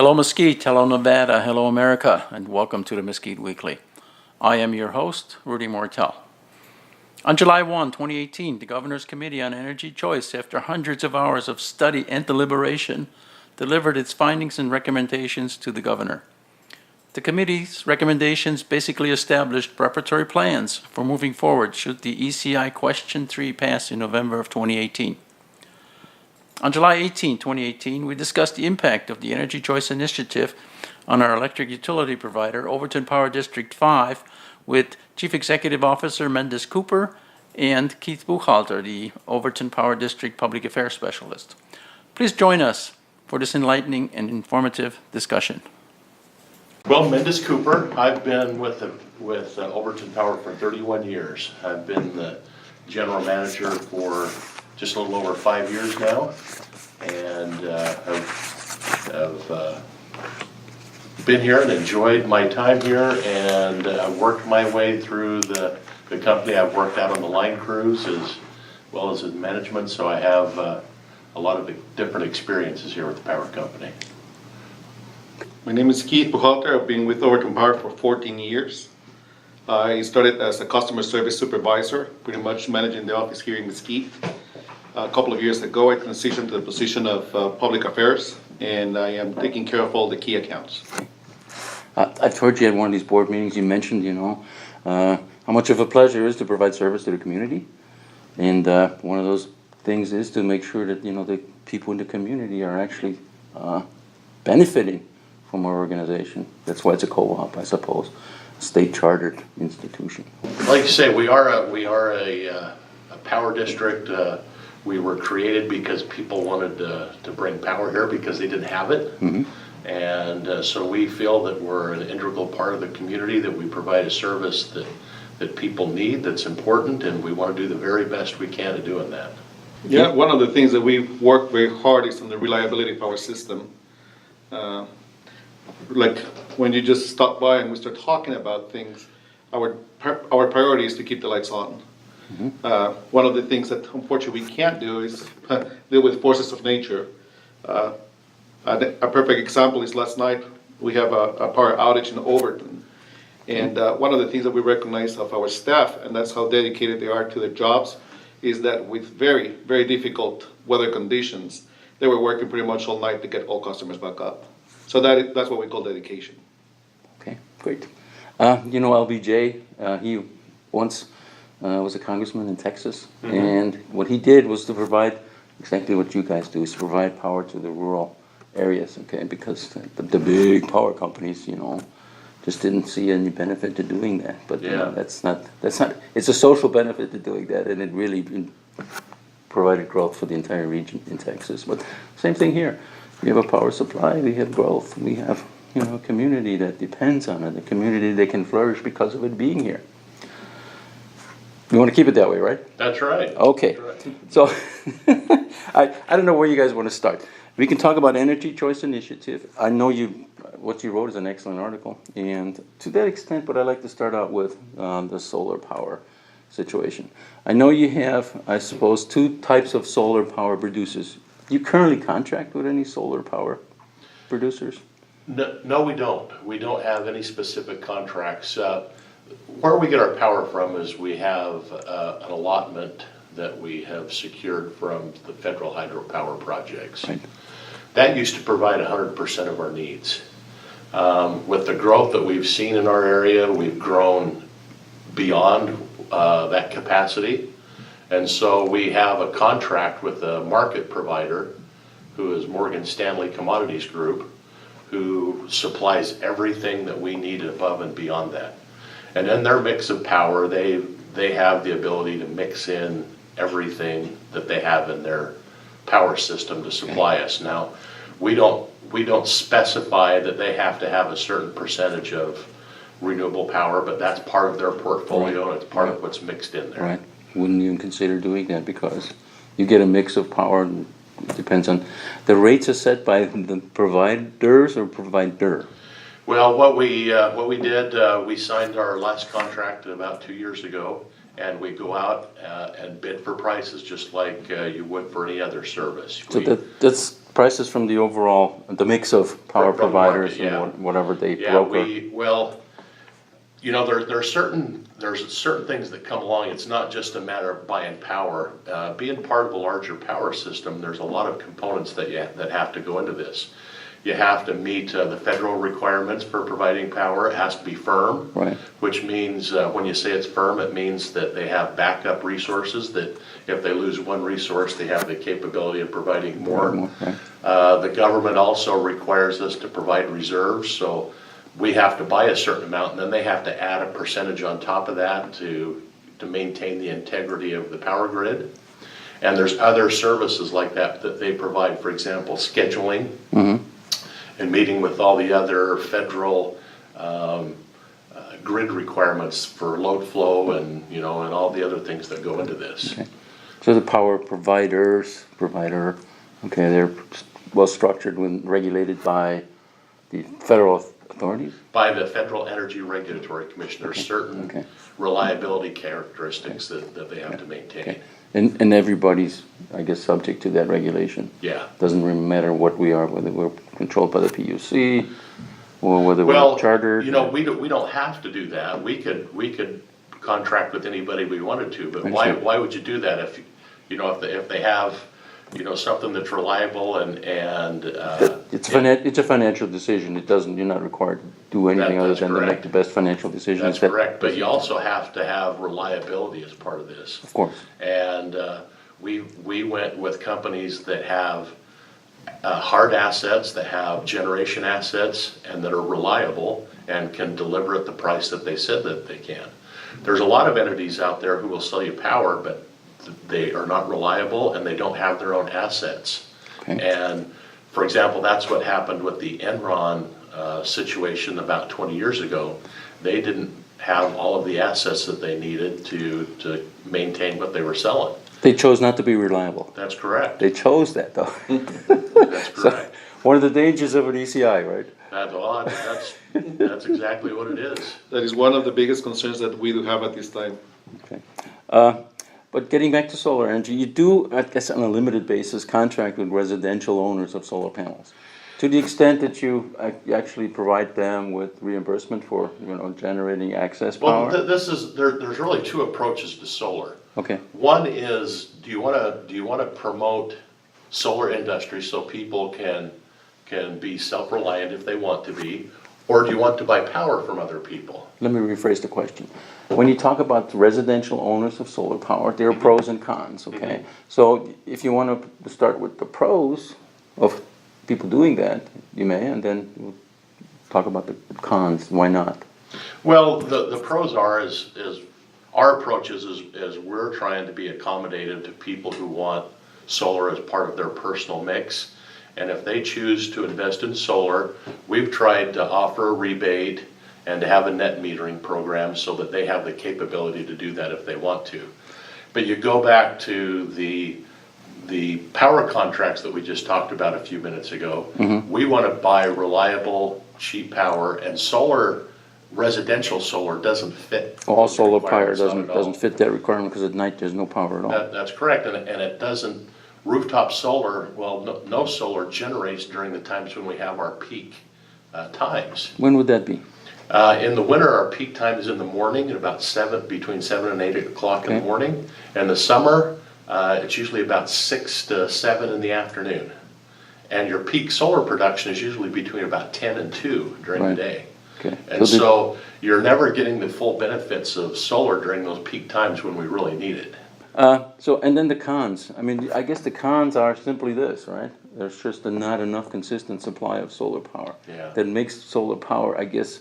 Hello Mesquite, hello Nevada, hello America, and welcome to the Mesquite Weekly. I am your host, Rudy Mortel. On July 1, 2018, the Governor's Committee on Energy Choice, after hundreds of hours of study and deliberation, delivered its findings and recommendations to the Governor. The committee's recommendations basically established preparatory plans for moving forward should the ECI Question 3 pass in November of 2018. On July 18, 2018, we discussed the impact of the Energy Choice Initiative on our electric utility provider, Overton Power District 5, with Chief Executive Officer Mendes Cooper and Keith Buchalter, the Overton Power District Public Affairs Specialist. Please join us for this enlightening and informative discussion. Well, Mendes Cooper, I've been with Overton Power for 31 years. I've been the general manager for just a little over 5 years now, and have been here and enjoyed my time here, and I've worked my way through the company. I've worked out on the line crews as well as in management, so I have a lot of different experiences here with the power company. My name is Keith Buchalter. I've been with Overton Power for 14 years. I started as a customer service supervisor, pretty much managing the office here in Mesquite. A couple of years ago, I transitioned to the position of public affairs, and I am taking care of all the key accounts. I've heard you at one of these board meetings, you mentioned, how much of a pleasure it is to provide service to the community. And one of those things is to make sure that, the people in the community are actually benefiting from our organization. That's why it's a co-op, I suppose, a state-chartered institution. Like you say, we are a power district. We were created because people wanted to bring power here because they didn't have it. Mm-hmm. And so we feel that we're an integral part of the community, that we provide a service that people need, that's important, and we want to do the very best we can at doing that. Yeah, one of the things that we've worked very hard is on the reliability of our system. Like when you just stop by and we start talking about things, our priority is to keep the lights on. Mm-hmm. One of the things that unfortunately we can't do is deal with forces of nature. A perfect example is last night we have a power outage in Overton, and one of the things that we recognize of our staff, and that's how dedicated they are to their jobs, is that with very, very difficult weather conditions, they were working pretty much all night to get all customers back up. So that's what we call dedication. Okay, great. LBJ, he once was a congressman in Texas, mm-hmm. and what he did was to provide exactly what you guys do, is to provide power to the rural areas, okay, because the big power companies, just didn't see any benefit to doing that. But that's not, it's a social benefit to doing that, and it really provided growth for the entire region in Texas. But same thing here. We have a power supply, we have growth, we have, a community that depends on it, a community that can flourish because of it being here. You want to keep it that way, right? That's right. Okay. That's right. So, I don't know where you guys want to start. We can talk about Energy Choice Initiative. I know what you wrote is an excellent article, and to that extent, but I'd like to start out with the solar power situation. I know you have, I suppose, two types of solar power producers. Do you currently contract with any solar power producers? No, we don't. We don't have any specific contracts. Where we get our power from is we have an allotment that we have secured from the federal hydropower projects. Right. That used to provide 100% of our needs. With the growth that we've seen in our area, we've grown beyond that capacity. And so we have a contract with a market provider, who is Morgan Stanley Commodities Group, who supplies everything that we need above and beyond that. And in their mix of power, they have the ability to mix in everything that they have in their power system to supply us. Now, we don't specify that they have to have a certain percentage of renewable power, but that's part of their portfolio, and it's part of what's mixed in there. Right. Wouldn't even consider doing that because you get a mix of power, and it depends on the rates are set by the providers or provider. Well, what we did, we signed our last contract about 2 years ago, and we go out and bid for prices just like you would for any other service. So that's prices from the overall, the mix of power From the market, providers yeah. and whatever they Yeah, broker. well, you know, there's certain things that come along. It's not just a matter of buying power. Being part of a larger power system, there's a lot of components that have to go into this. You have to meet the federal requirements for providing power. It has to be firm, Right. which means when you say it's firm, it means that they have backup resources, that if they lose one resource, they have the capability of providing more. Right. The government also requires us to provide reserves, so we have to buy a certain amount, and then they have to add a percentage on top of that to maintain the integrity of the power grid. And there's other services like that they provide, for example, scheduling, and meeting with all the other federal grid requirements for load flow and, you know, and all the other things that go into this. Okay. So the power provider, okay, they're well structured when regulated by the federal authorities? By the Federal Energy Regulatory Commission, there's certain reliability characteristics that they have to maintain. Okay. And everybody's, I guess, subject to that regulation. Yeah. Doesn't really matter what we are, whether we're controlled by the PUC or whether Well, we're chartered. you know, we don't have to do that. We could contract with anybody we wanted to, but why would you do that if, you know, if they have, you know, something that's reliable and It's a financial decision. It doesn't, you're not required to do anything other That's than to make correct. the best financial decision. That's correct, but you also have to have reliability as part of this. Of course. And we went with companies that have hard assets, that have generation assets, and that are reliable and can deliver at the price that they said that they can. There's a lot of entities out there who will sell you power, but they are not reliable and they don't have their own assets. Okay. And for example, that's what happened with the Enron situation about 20 years ago. They didn't have all of the assets that they needed to maintain what they were selling. They chose not to be reliable. That's correct. They chose that, though. That's correct. One of the dangers of an ECI, right? That's exactly what it is. That is one of the biggest concerns that we do have at this time. Okay. But getting back to solar energy, you do, I guess on a limited basis, contract with residential owners of solar panels. To the extent that you actually provide them with reimbursement for, you know, generating access power? Well, there's really two approaches to solar. Okay. One is, do you want to promote solar industry so people can be self-reliant if they want to be, or do you want to buy power from other people? Let me rephrase the question. When you talk about residential owners of solar power, there are pros and cons, okay? So if you want to start with the pros of people doing that, you may, and then we'll talk about the cons. Why not? Well, the pros is our approach is we're trying to be accommodative to people who want solar as part of their personal mix. And if they choose to invest in solar, we've tried to offer a rebate and to have a net metering program so that they have the capability to do that if they want to. But you go back to the power contracts that we just talked about a few minutes ago. We want to buy reliable, cheap power, and solar, residential solar doesn't fit. All those solar power requirements, not at all. doesn't fit that requirement because at night there's no power at all. That's correct, and it doesn't, rooftop solar, well, no solar generates during the times when we have our peak times. When would that be? In the winter, our peak time is in the morning at about between 7 and 8 o'clock in the Okay. morning. And the summer, it's usually about 6 to 7 in the afternoon. And your peak solar production is usually between about 10 and 2 during Right. the day. Okay. And so you're never getting the full benefits of solar during those peak times when we really need it. And then the cons. I mean, I guess the cons are simply this, right? There's just not enough consistent supply of solar power. Yeah. That makes solar power, I guess,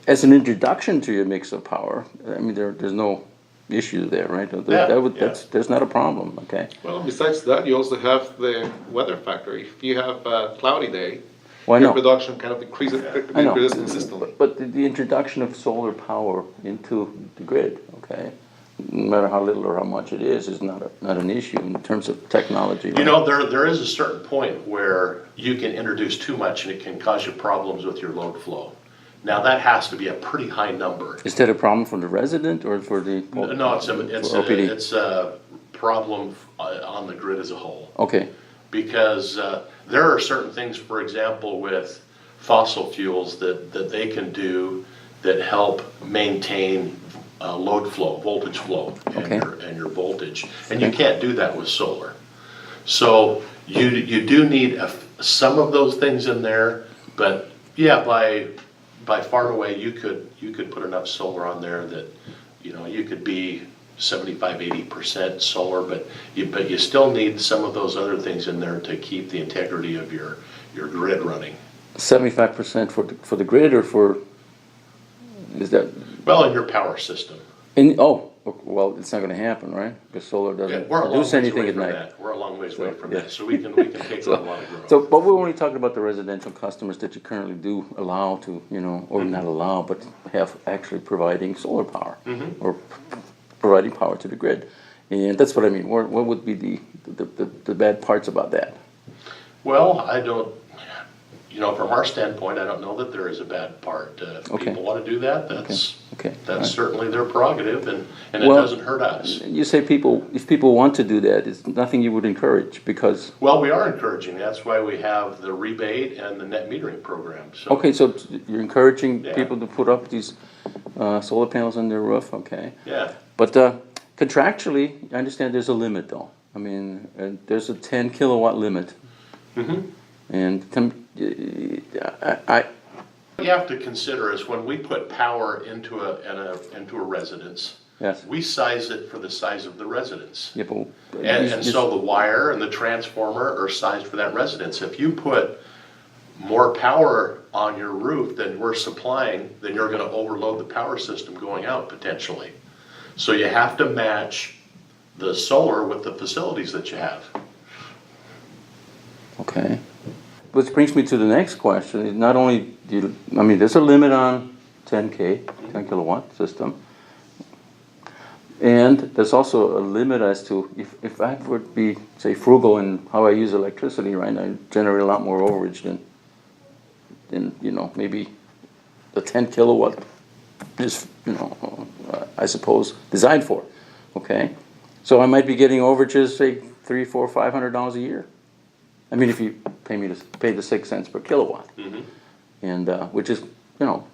as an introduction to your mix of power. I mean, there's no issue there, right? There's not a problem. Okay. Well, besides that, you also have the weather factor. If you have a cloudy day, Well, I your know. production kind of increases consistently. But the introduction of solar power into the grid, okay, no matter how little or how much it is not an issue in terms of technology. You know, there is a certain point where you can introduce too much and it can cause you problems with your load flow. Now, that has to be a pretty high number. Is that a problem for the resident or for the No, it's for OPD? it's a problem on the grid as a whole. Okay, Because there are certain things, for example, with fossil fuels that they can do that help maintain load flow, voltage flow, Okay. and your voltage. And you can't do that with solar. So you do need some of those things in there, but yeah, by far and away, you could put enough solar on there that, you know, you could be 75-80% solar, but you still need some of those other things in there to keep the integrity of your grid running. 75% for the grid, or for, is that, Well, in your power system. well, it's not gonna happen, right? Because solar Yeah, doesn't we're a long produce ways anything away at from night. that. We're a long ways away from yeah. that, so we can take on a lot of growth. So, but we're only talking about the residential customers that you currently do allow to, you know, or not allow, but have actually providing solar power. Or providing power to the grid. And that's what I mean, what would be the bad parts about that? Well, I don't, you know, from our standpoint, I don't know that there is a bad part. If Okay. people want to do that, that's Okay, all right. certainly their prerogative, and it Well, doesn't hurt us. You say if people want to do that, it's nothing you would encourage, because, Well, we are encouraging, that's why we have the rebate and the net metering program, so. okay, so you're encouraging Yeah. people to put up these solar panels on their roof, okay? Yeah, But contractually, I understand there's a limit though. I mean, there's a 10 kilowatt limit. And what you have to consider is when we put power into a residence, yes, we size it for the size of the residence. yeah, but And so the wire and the transformer are sized for that residence. If you put more power on your roof than we're supplying, then you're gonna overload the power system going out potentially. So you have to match the solar with the facilities that you have. okay. Which brings me to the next question. Not only do you, I mean, there's a limit on 10 kilowatt system. And there's also a limit as to, if I would be, say, frugal in how I use electricity, right, I generate a lot more overage than you know, maybe the 10 kilowatt is, you know, I suppose, designed for, okay? So I might be getting overages, say, $300, $400, $500 a year. I mean, if you pay the 6 cents per kilowatt, and which is, you know,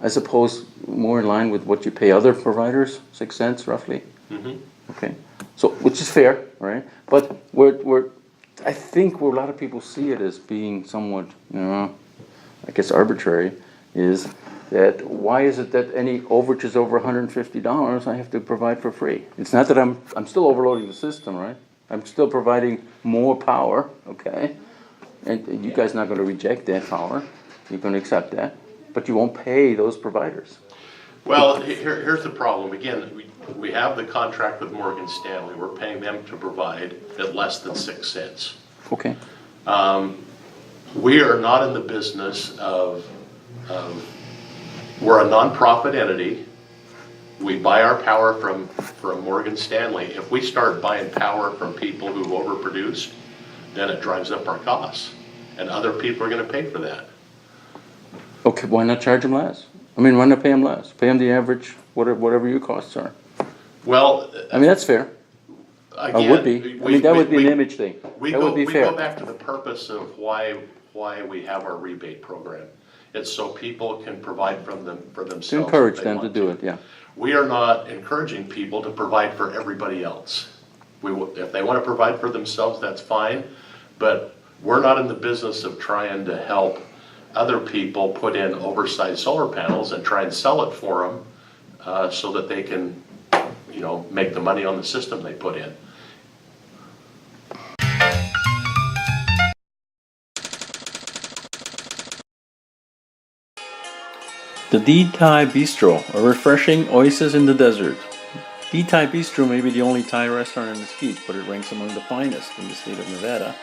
I suppose more in line with what you pay other providers, 6 cents roughly. Okay, so which is fair, right? But I think where a lot of people see it as being somewhat, you know, I guess arbitrary, is that why is it that any overages over $150 I have to provide for free? It's not that I'm still overloading the system, right? I'm still providing more power, okay? And you guys are not gonna reject that power, you're gonna accept that, but you won't pay those providers. Well, here's the problem. Again, we have the contract with Morgan Stanley. We're paying them to provide at less than 6 cents. Okay, We are not in the business we're a nonprofit entity. We buy our power from Morgan Stanley. If we start buying power from people who overproduce, then it drives up our costs, and other people are gonna pay for that. okay, why not charge them less? I mean, why not pay them less? Pay them the average, whatever your costs are. Well, I mean, that's fair. again. It would be. I mean, that would be an image thing. We That would be go fair. back to the purpose of why we have our rebate program. It's so people can provide for themselves. To encourage if they them to want do it, yeah. We are not encouraging people to provide for everybody else. If they want to provide for themselves, that's fine, but we're not in the business of trying to help other people put in oversized solar panels and try and sell it for them so that they can, you know, make the money on the system they put in. The D Thai Bistro, a refreshing oasis in the desert. D Thai Bistro may be the only Thai restaurant in Mesquite, but it ranks among the finest in the state of Nevada,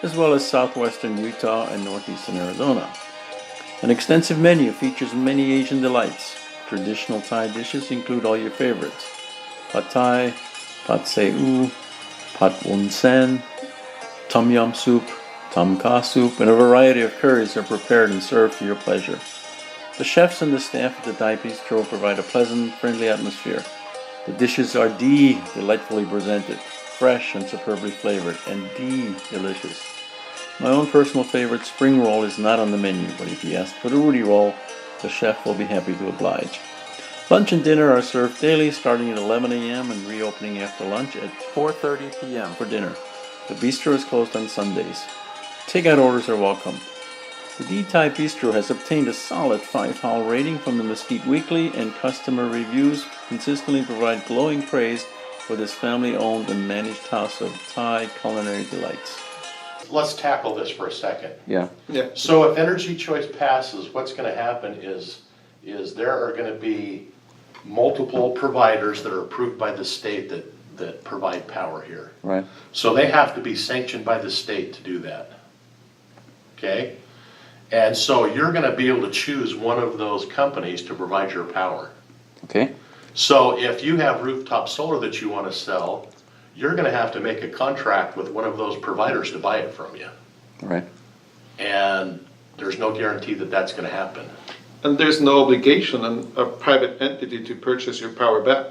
as well as southwestern Utah and northeastern Arizona. An extensive menu features many Asian delights. Traditional Thai dishes include all your favorites: pad Thai, pad see ew, pad won sen, tom yum soup, tom kha soup, and a variety of curries are prepared and served for your pleasure. The chefs and the staff at the Thai Bistro provide a pleasant, friendly atmosphere. The dishes are delightfully presented, fresh and superbly flavored, and delicious. My own personal favorite, spring roll, is not on the menu, but if you ask for the Rudy roll, the chef will be happy to oblige. Lunch and dinner are served daily, starting at 11 a.m. and reopening after lunch at 4:30 p.m. for dinner. The bistro is closed on Sundays. Takeout orders are welcome. The D-Type Bistro has obtained a solid 5-hall rating from the Mesquite Weekly, and customer reviews consistently provide glowing praise for this family-owned and managed house of Thai culinary delights. Let's tackle this for a second. Yeah. So if Energy Choice passes, what's gonna happen is there are gonna be multiple providers that are approved by the state that provide power here. Right. So they have to be sanctioned by the state to do that. Okay? And so you're gonna be able to choose one of those companies to provide your power. Okay. So if you have rooftop solar that you wanna sell, you're gonna have to make a contract with one of those providers to buy it from you. Right. And there's no guarantee that that's gonna happen. And there's no obligation on a private entity to purchase your power back.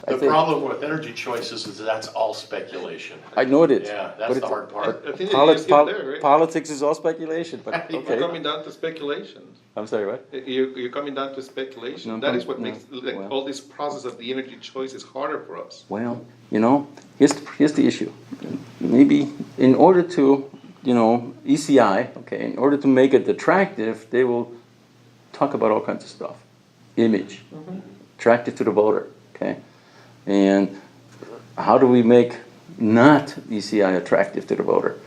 The problem with Energy Choices is that's all speculation. I know it is. Yeah, that's the hard part. I think it is here there, right? Politics is all speculation, but You're okay. coming down to speculation. I'm sorry, what? You're coming down to speculation. No, That is what no, makes well. all this process of the energy choice is harder for us. Well, here's the issue. Maybe in order to, ECI, okay, in order to make it attractive, they will talk about all kinds of stuff. Image, attractive to the voter, okay? And how do we make not ECI attractive to the voter?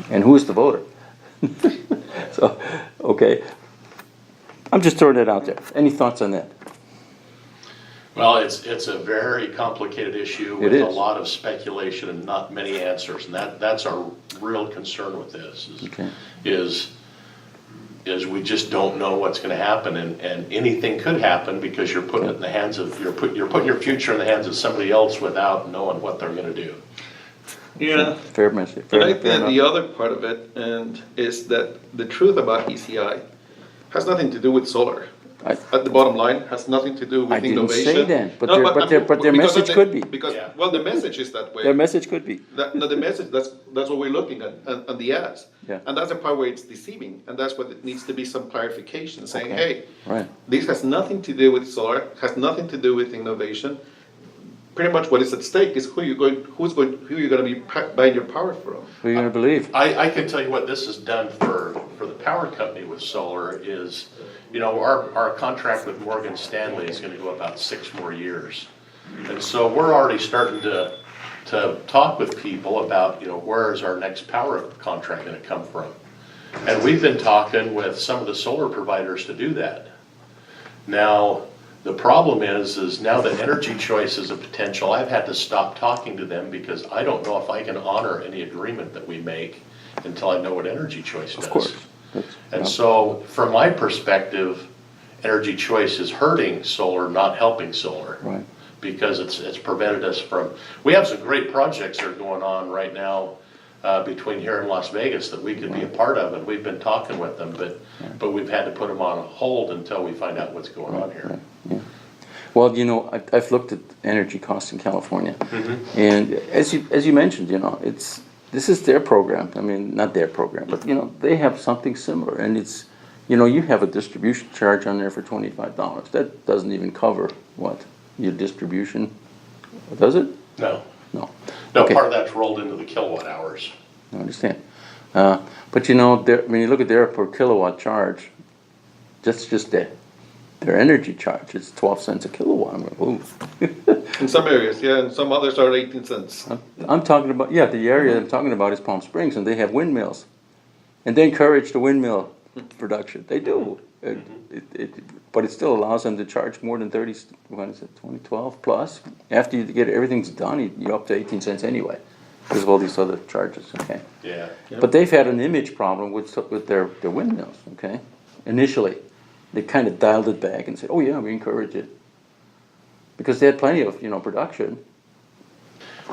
And who is the voter? So, okay. I'm just throwing it out there. Any thoughts on that? Well, it's a very complicated issue It with a is. lot of speculation and not many answers. And that's our real concern with this Okay. is we just don't know what's gonna happen, and anything could happen because you're putting it in the hands of, you're putting your future in the hands of somebody else without knowing what they're gonna do. Yeah. Fair message. And I Fair think enough. the other part of it is that the truth about ECI has nothing to do with solar. I- At the bottom line, has nothing to do with I didn't innovation. say that, but No, their- I but their- mean, but their because message of could be. Because, Yeah. well, the message is that way. Their message could be. No, the message, that's what we're looking at, on the ads. Yeah. And that's the part where it's deceiving, and that's what it needs to be some clarification, saying, Okay. hey, Right. this has nothing to do with solar, has nothing to do with innovation. Pretty much what is at stake is who you're gonna be buying your power from. Who are you gonna believe? I can tell you what this has done for the power company with solar is, our contract with Morgan Stanley is gonna go about 6 more years. And so we're already starting to talk with people about, where is our next power contract gonna come from? And we've been talking with some of the solar providers to do that. Now, the problem is now that Energy Choice is a potential, I've had to stop talking to them because I don't know if I can honor any agreement that we make until I know what Energy Choice does. Of course. And so, from my perspective, Energy Choice is hurting solar, not helping solar. Right. Because it's prevented us from, we have some great projects that are going on right now between here and Las Vegas that we could be a part of, and we've been talking with them, but we've had to put them on hold until we find out what's going on here. Yeah. Well, I've looked at energy costs in California, and as you mentioned, this is their program. I mean, not their program, but they have something similar, and it's, you have a distribution charge on there for $25. That doesn't even cover what your distribution, does it? No, No. no, Okay. part of that's rolled into the kilowatt hours. I understand. But when you look at their per kilowatt charge, that's just their energy charge. It's 12 cents a kilowatt. I'm like, ooh. In some areas, yeah, and some others are 18 cents. I'm talking about, the area I'm talking about is Palm Springs, and they have windmills. And they encourage the windmill production. They do. But it still allows them to charge more than 30, what is it, 2012 plus? After you get everything's done, you're up to 18 cents anyway, because of all these other charges, okay? Yeah. But they've had an image problem with their windmills, okay? Initially, they kind of dialed it back and said, oh yeah, we encourage it. Because they had plenty of, production.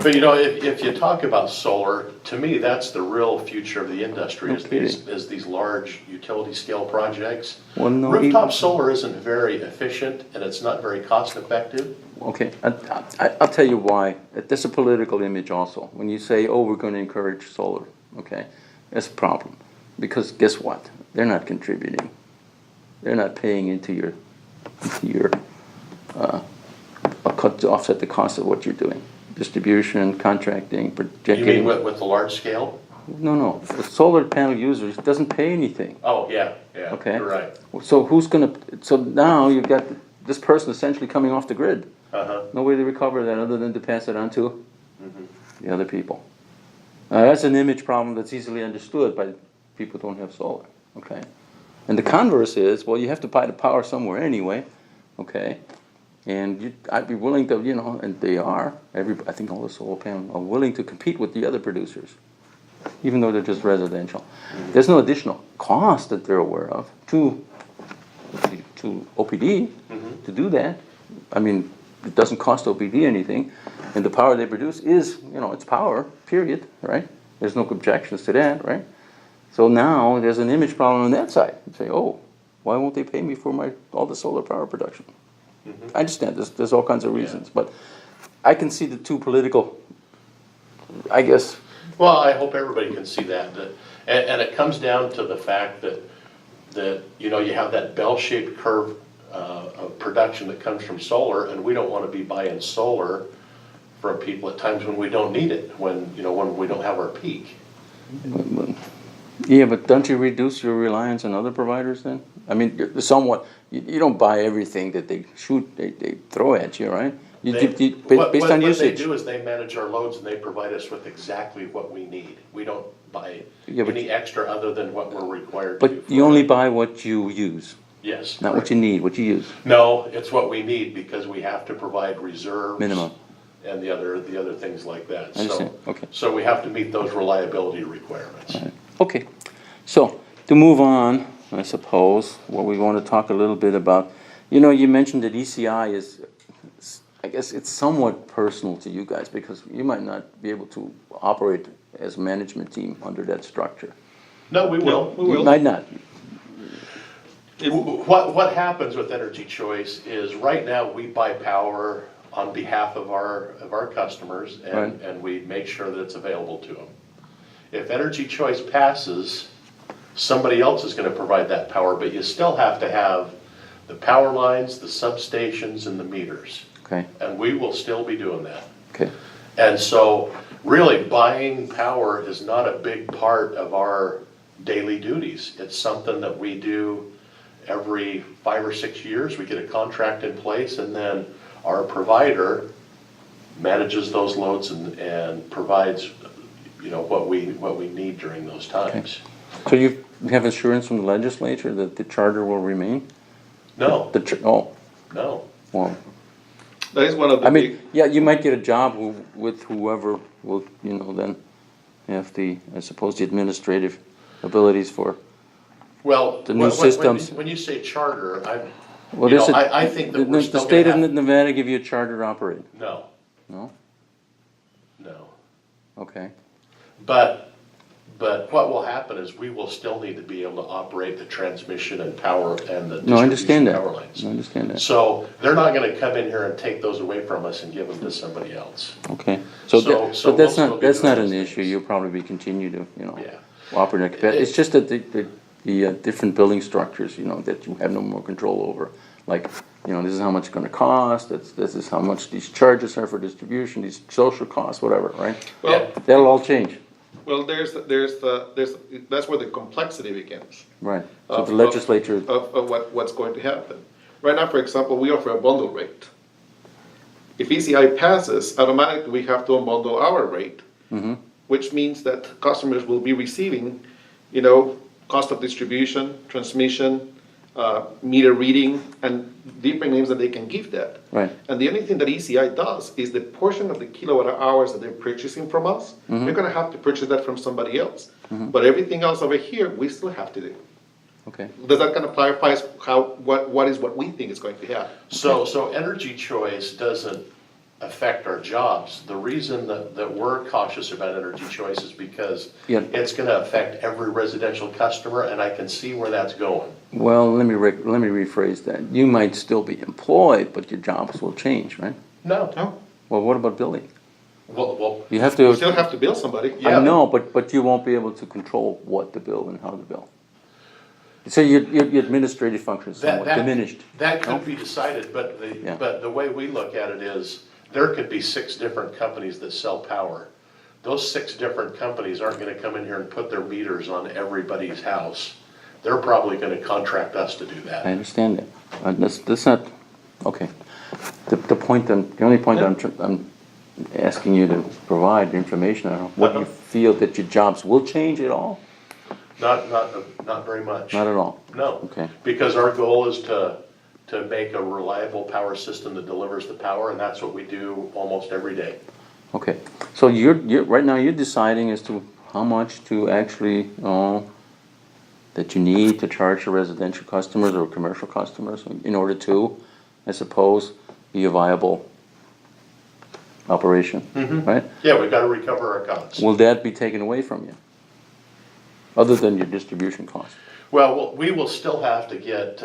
But if you talk about solar, to me, that's the real future of the industry, is these large utility scale projects. Well, no, Rooftop solar isn't very efficient and it's not very cost effective. Okay, I'll tell you why. That's a political image also. When you say, oh, we're going to encourage solar, okay, that's a problem. Because guess what? They're not contributing. They're not paying into your to offset the cost of what you're doing. Distribution, contracting, You projecting. mean with the large scale? No. The solar panel users doesn't pay anything. Oh, yeah, Okay. you're right. So now you've got this person essentially coming off the grid. Uh-huh. No way to recover that other than to pass it on to the other people. That's an image problem that's easily understood by people who don't have solar, okay? And the converse is, well, you have to buy the power somewhere anyway, okay? And I'd be willing to, and they are, I think all the solar panels are willing to compete with the other producers, even though they're just residential. There's no additional cost that they're aware of to OPD to do that. I mean, it doesn't cost OPD anything, and the power they produce is, it's power, period, right? There's no objections to that, right? So now there's an image problem on that side. You say, oh, why won't they pay me for all the solar power production? I understand there's all kinds of reasons, but I can see the two political, I guess. Well, I hope everybody can see that. And it comes down to the fact that you have that bell-shaped curve of production that comes from solar, and we don't want to be buying solar from people at times when we don't need it, when we don't have our peak. Yeah, but don't you reduce your reliance on other providers then? I mean, somewhat. You don't buy everything that they throw at you, right? Based on usage. What they do is they manage our loads and they provide us with exactly what we need. We don't buy any extra other than what we're required to do. But you only buy what you use. Yes. Not what you need, what you use. No, it's what we need because we have to provide reserves. Minimum. And the other things like that. I understand. Okay. So we have to meet those reliability requirements. Right. Okay, so to move on, I suppose, what we want to talk a little bit about, you mentioned that ECI is, I guess it's somewhat personal to you guys because you might not be able to operate as a management team under that structure. No, we will. You might not. What happens with Energy Choice is right now we buy power on behalf of our customers and we make sure that it's available to them. If Energy Choice passes, somebody else is going to provide that power, but you still have to have the power lines, the substations, and the meters. Okay. And we will still be doing that. Okay. And so really buying power is not a big part of our daily duties. It's something that we do every 5 or 6 years. We get a contract in place and then our provider manages those loads and provides what we need during those times. So you have assurance from the legislature that the charter will remain? No. No. Well, That is one of the yeah, you might get a job with whoever will, then have the administrative abilities for the new systems. When you say charter, Well, I think that we're the still state gonna of Nevada give you a charter to operate? No, No? no. Okay. But what will happen is we will still need to be able to operate the transmission and power and the No, I understand distribution that. power lines. I understand that. So they're not gonna come in here and take those away from us and give them to somebody else. Okay. So So but we'll that's still not be that's doing not an those issue. things. You'll probably continue to Yeah. operate in capacity. It's just that the different building structures, that you have no more control over. Like, this is how much it's going to cost. This is how much these charges are for distribution. These social costs, whatever, right? Well, That'll all change. well, that's where the complexity begins. Right. So Of- the legislature. Of what's going to happen. Right now, for example, we offer a bundle rate. If ECI passes, automatically we have to unbundle our rate, which means that customers will be receiving, cost of distribution, transmission, meter reading, and different names that they can give that. Right. And the only thing that ECI does is the portion of the kilowatt hours that they're purchasing from us, they're gonna have to purchase that from somebody else. But everything else over here, we still have to do. Okay. Does that kind of clarify what we think is going to happen? So Energy Choice doesn't affect our jobs. The reason that we're cautious about energy choice is because Yeah. it's gonna affect every residential customer, and I can see where that's going. Well, let me rephrase that. You might still be employed, but your jobs will change, right? No, No, Well, what about billing? well, You have you to, still have to bill somebody. Yeah. I know, but you won't be able to control what to bill and how to bill. So your administrative function is somewhat diminished. that No? could be decided, but Yeah. the way we look at it is, there could be 6 different companies that sell power. Those 6 different companies aren't gonna come in here and put their meters on everybody's house. They're probably gonna contract us to do I that. understand that. That's not, okay. The only point I'm asking you to provide information on, what do you feel that your jobs will change at all? Not very much. Not at all? No. Okay. Because our goal is to make a reliable power system that delivers the power, and that's what we do almost every day. Okay, so you're right now you're deciding as to how much to actually, that you need to charge your residential customers or commercial customers in order to, I suppose, be a viable operation, right? Yeah, we've gotta recover our costs. Will that be taken away from you? Other than your distribution cost? Well, we will still have to get,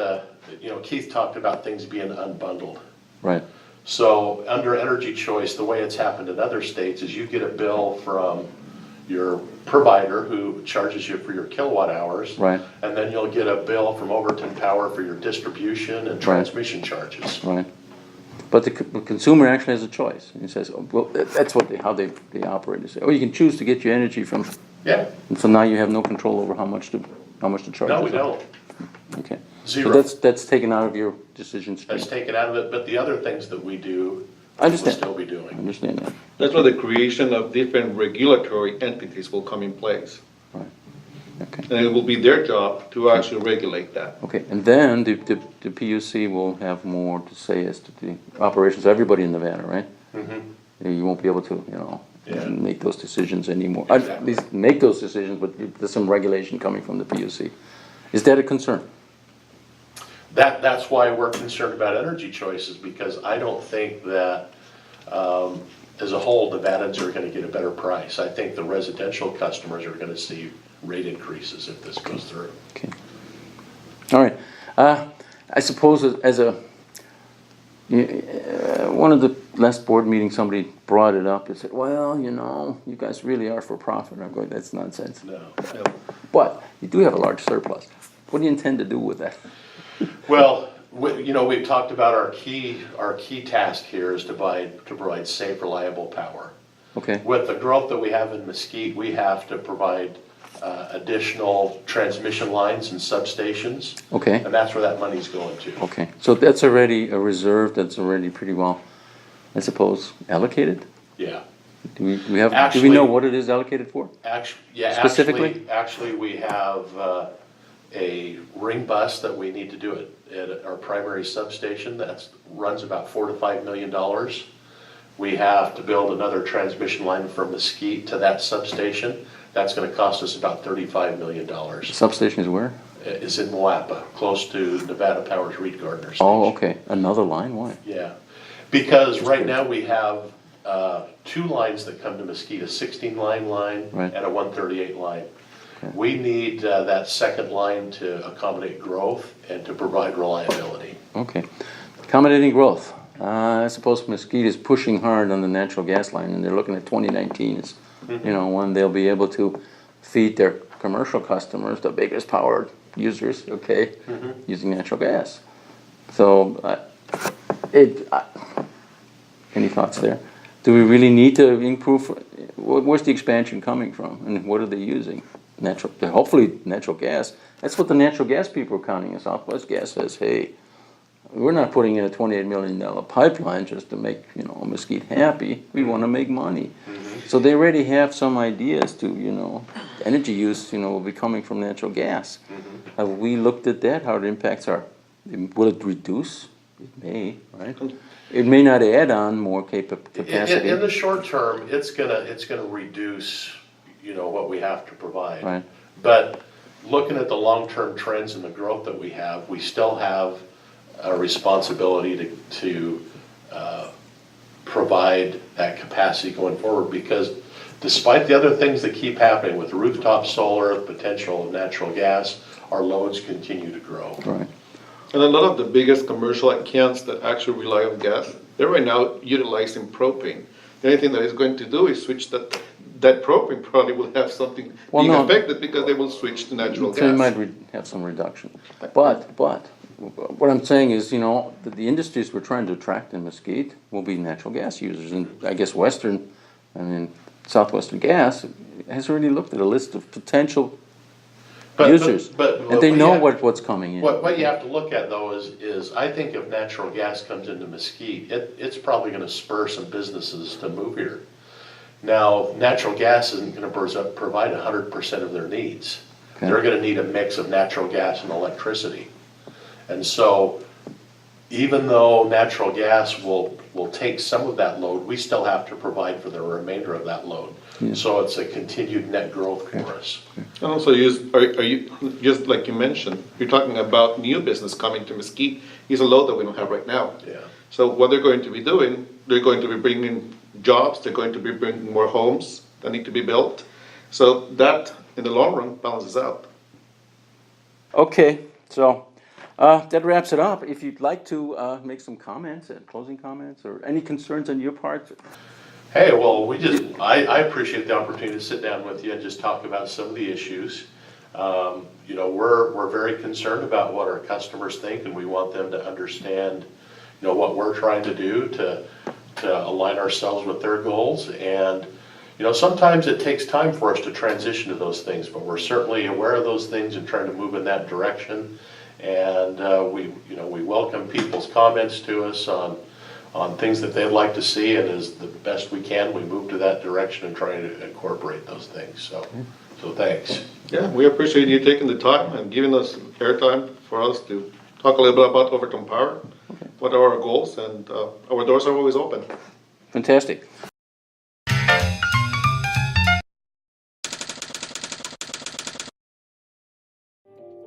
Keith talked about things being unbundled. Right, So under energy choice, the way it's happened in other states is you get a bill from your provider who charges you for your kilowatt hours. Right. And then you'll get a bill from Overton Power for your distribution and transmission charges. right. But the consumer actually has a choice. He says, oh, well, that's how they operate. They say, oh, you can choose to get your energy from, Yeah, and so now you have no control over how much to charge. no, we don't. Okay. Zero. So that's taken out of your decision stream. That's taken out of it, but the other things that we do, I we'll understand. still be I doing. understand that. That's where the creation of different regulatory entities will come in place. Right. Okay. And it will be their job to actually regulate that. Okay, and then the PUC will have more to say as to the operations of everybody in Nevada, right? You won't be able to, Yeah. make those decisions anymore. Exactly. At least make those decisions, but there's some regulation coming from the PUC. Is that a concern? That's why we're concerned about energy choices, because I don't think that, as a whole, Nevadans are gonna get a better price. I think the residential customers are gonna see rate increases if this goes through. Okay. All right. I suppose as one of the last board meetings, somebody brought it up and said, well, you guys really are for profit. I'm going, that's nonsense. No. But you do have a large surplus. What do you intend to do with that? Well, we've talked about our key task here is to provide safe, reliable power. Okay, With the growth that we have in Mesquite, we have to provide additional transmission lines and substations. okay, And that's where that money's going to. okay. So that's already a reserve that's already pretty well, I suppose, allocated? Yeah. Do we know Actually- what it is allocated for? Specifically? Actually, we have a ring bus that we need to do at our primary substation that runs about $4 to $5 million. We have to build another transmission line from Mesquite to that substation. That's gonna cost us about $35 million. Substation is where? It's in Moapa, close to Nevada Power's Reed Gardner Station. Oh, okay. Another line? Why? Yeah, because right now we have 2 lines that come to Mesquite, a 16-line line Right. and a 138 line. Okay. We need that second line to accommodate growth and to provide reliability. Okay. Accommodating growth. I suppose Mesquite is pushing hard on the natural gas line, and they're looking at 2019 as, when they'll be able to feed their commercial customers, the biggest power users, using natural gas. So, any thoughts there? Do we really need to improve? Where's the expansion coming from, and what are they using? Hopefully natural gas. That's what the natural gas people are counting. And Southwest Gas says, hey, we're not putting in a $28 million pipeline just to make Mesquite happy. We want to make money. So they already have some ideas to energy use will be coming from natural gas. Have we looked at that? How it impacts will it reduce? It may, right? It may not add on more capacity. In the short term, it's gonna reduce, what we have to provide. Right. But looking at the long-term trends and the growth that we have, we still have a responsibility to provide that capacity going forward, because despite the other things that keep happening with rooftop solar, potential of natural gas, our loads continue to grow. Right. And a lot of the biggest commercial accounts that actually rely on gas, they're right now utilizing propane. The only thing that it's going to do is switch that propane probably will have something Well, being no. affected because they will switch to natural So you might gas. have some reduction. But what I'm saying is, you know, the industries we're trying to attract in Mesquite will be natural gas users. And I guess Southwestern Gas has already looked at a list of potential users. And they know what's coming in. What you have to look at though is I think if natural gas comes into Mesquite, it's probably gonna spur some businesses to move here. Now, natural gas isn't gonna provide 100% of their needs. Okay. They're gonna need a mix of natural gas and electricity. And so, even though natural gas will take some of that load, we still have to provide for the remainder of that load. Yeah. So it's a continued net growth for us. And also, are you, just like you mentioned, you're talking about new business coming to Mesquite, is a load that we don't have right now. Yeah. So what they're going to be doing, they're going to be bringing jobs, they're going to be bringing more homes that need to be built. So that, in the long run, balances out. Okay, so that wraps it up. If you'd like to make some comments, closing comments, or any concerns on your part. Hey, well, I appreciate the opportunity to sit down with you and just talk about some of the issues. You know, we're very concerned about what our customers think, and we want them to understand, you know, what we're trying to do to align ourselves with their goals. And, you know, sometimes it takes time for us to transition to those things, but we're certainly aware of those things and trying to move in that direction. And we welcome people's comments to us on things that they'd like to see, and as the best we can, we move to that direction and try to incorporate those things. So thanks. Yeah, we appreciate you taking the time and giving us airtime for us to talk a little bit about Overton Power, what are our goals, and our doors are always open. Fantastic.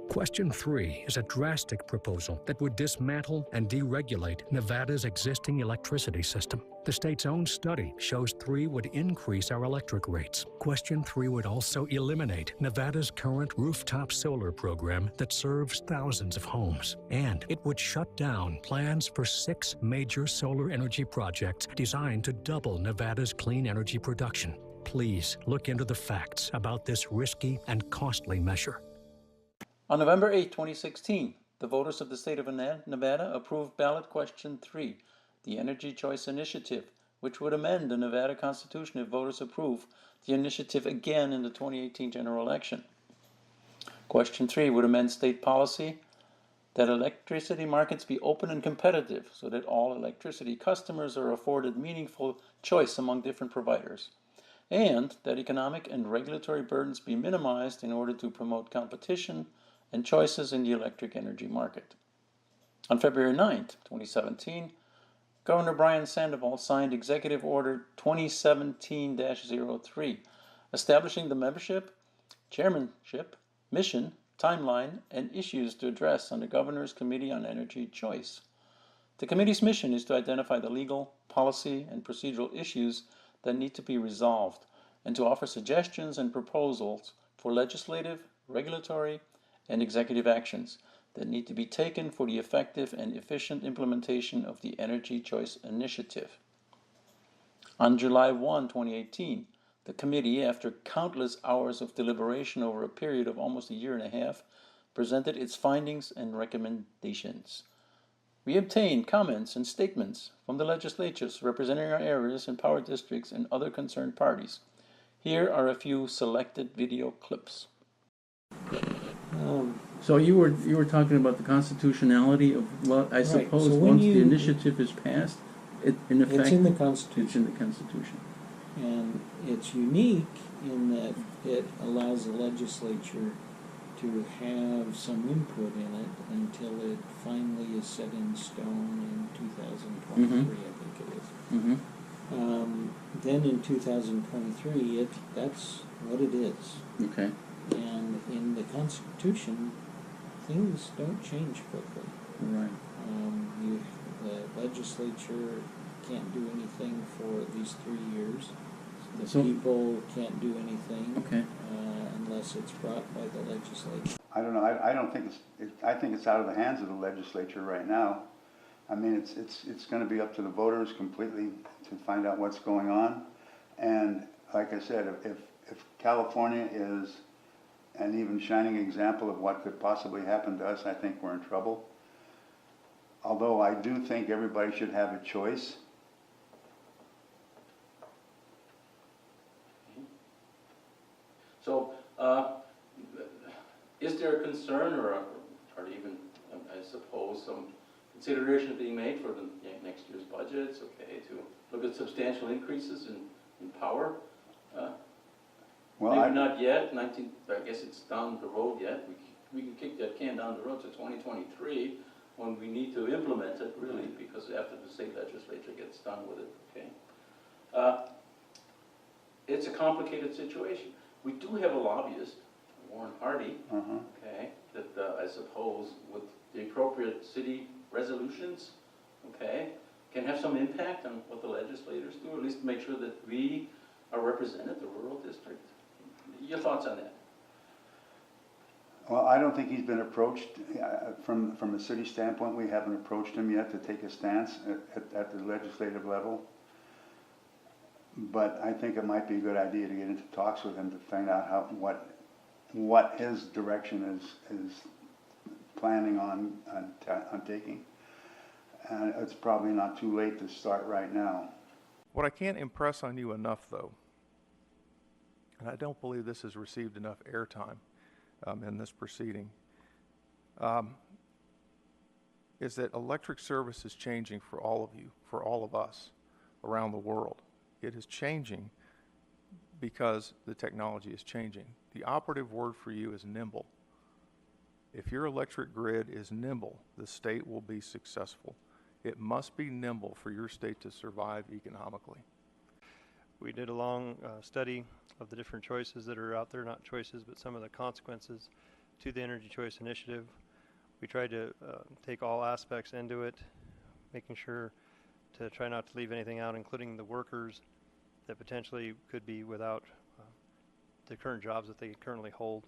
Question 3 is a drastic proposal that would dismantle and deregulate Nevada's existing electricity system. The state's own study shows 3 would increase our electric rates. Question 3 would also eliminate Nevada's current rooftop solar program that serves thousands of homes. And it would shut down plans for 6 major solar energy projects designed to double Nevada's clean energy production. Please look into the facts about this risky and costly measure. On November 8, 2016, the voters of the state of Nevada approved ballot question 3, the Energy Choice Initiative, which would amend the Nevada Constitution if voters approve the initiative again in the 2018 general election. Question 3 would amend state policy that electricity markets be open and competitive so that all electricity customers are afforded meaningful choice among different providers, and that economic and regulatory burdens be minimized in order to promote competition and choices in the electric energy market. On February 9, 2017, Governor Brian Sandoval signed Executive Order 2017-03, establishing the membership, chairmanship, mission, timeline, and issues to address on the Governor's Committee on Energy Choice. The committee's mission is to identify the legal, policy, and procedural issues that need to be resolved, and to offer suggestions and proposals for legislative, regulatory, and executive actions that need to be taken for the effective and efficient implementation of the Energy Choice Initiative. On July 1, 2018, the committee, after countless hours of deliberation over a period of almost a year and a half, presented its findings and recommendations. We obtained comments and statements from the legislatures representing our areas and power districts and other concerned parties. Here are a few selected video clips. So you were talking about the constitutionality of, well, I suppose So once the initiative is passed, in effect, It's in the Constitution. it's in the Constitution. And it's unique in that it allows the legislature to have some input in it until it finally is set in stone in 2023, I think it is. Then in 2023, that's what it is. Okay. And in the Constitution, things don't change quickly. All right. The legislature can't do anything for at least 3 years. The So- people can't do anything Okay. unless it's brought by the legislature. I don't know, I don't think I think it's out of the hands of the legislature right now. I mean, it's gonna be up to the voters completely to find out what's going on. And like I said, if California is an even shining example of what could possibly happen to us, I think we're in trouble. Although I do think everybody should have a choice. So, is there a concern or even, I suppose, some consideration being made for the next year's budgets, okay, to look at substantial increases in power? Well, Maybe not yet, I guess it's down the road yet. We can kick that can down the road to 2023 when we need to implement it, really, because after the state legislature gets done with it, okay? It's a complicated situation. We do have a lobbyist, Warren Hardy, okay, that I suppose with the appropriate city resolutions, okay, can have some impact on what the legislators do, or at least make sure that we are represented, the rural district. Your thoughts on that? Well, I don't think he's been approached, from a city standpoint, we haven't approached him yet to take a stance at the legislative level. But I think it might be a good idea to get into talks with him to find out what his direction is planning on taking. And it's probably not too late to start right now. What I can't impress on you enough, though, and I don't believe this has received enough airtime in this proceeding, is that electric service is changing for all of you, for all of us around the world. It is changing because the technology is changing. The operative word for you is nimble. If your electric grid is nimble, the state will be successful. It must be nimble for your state to survive economically. We did a long study of the different choices that are out there, not choices, but some of the consequences to the Energy Choice Initiative. We tried to take all aspects into it, making sure to try not to leave anything out, including the workers that potentially could be without the current jobs that they currently hold.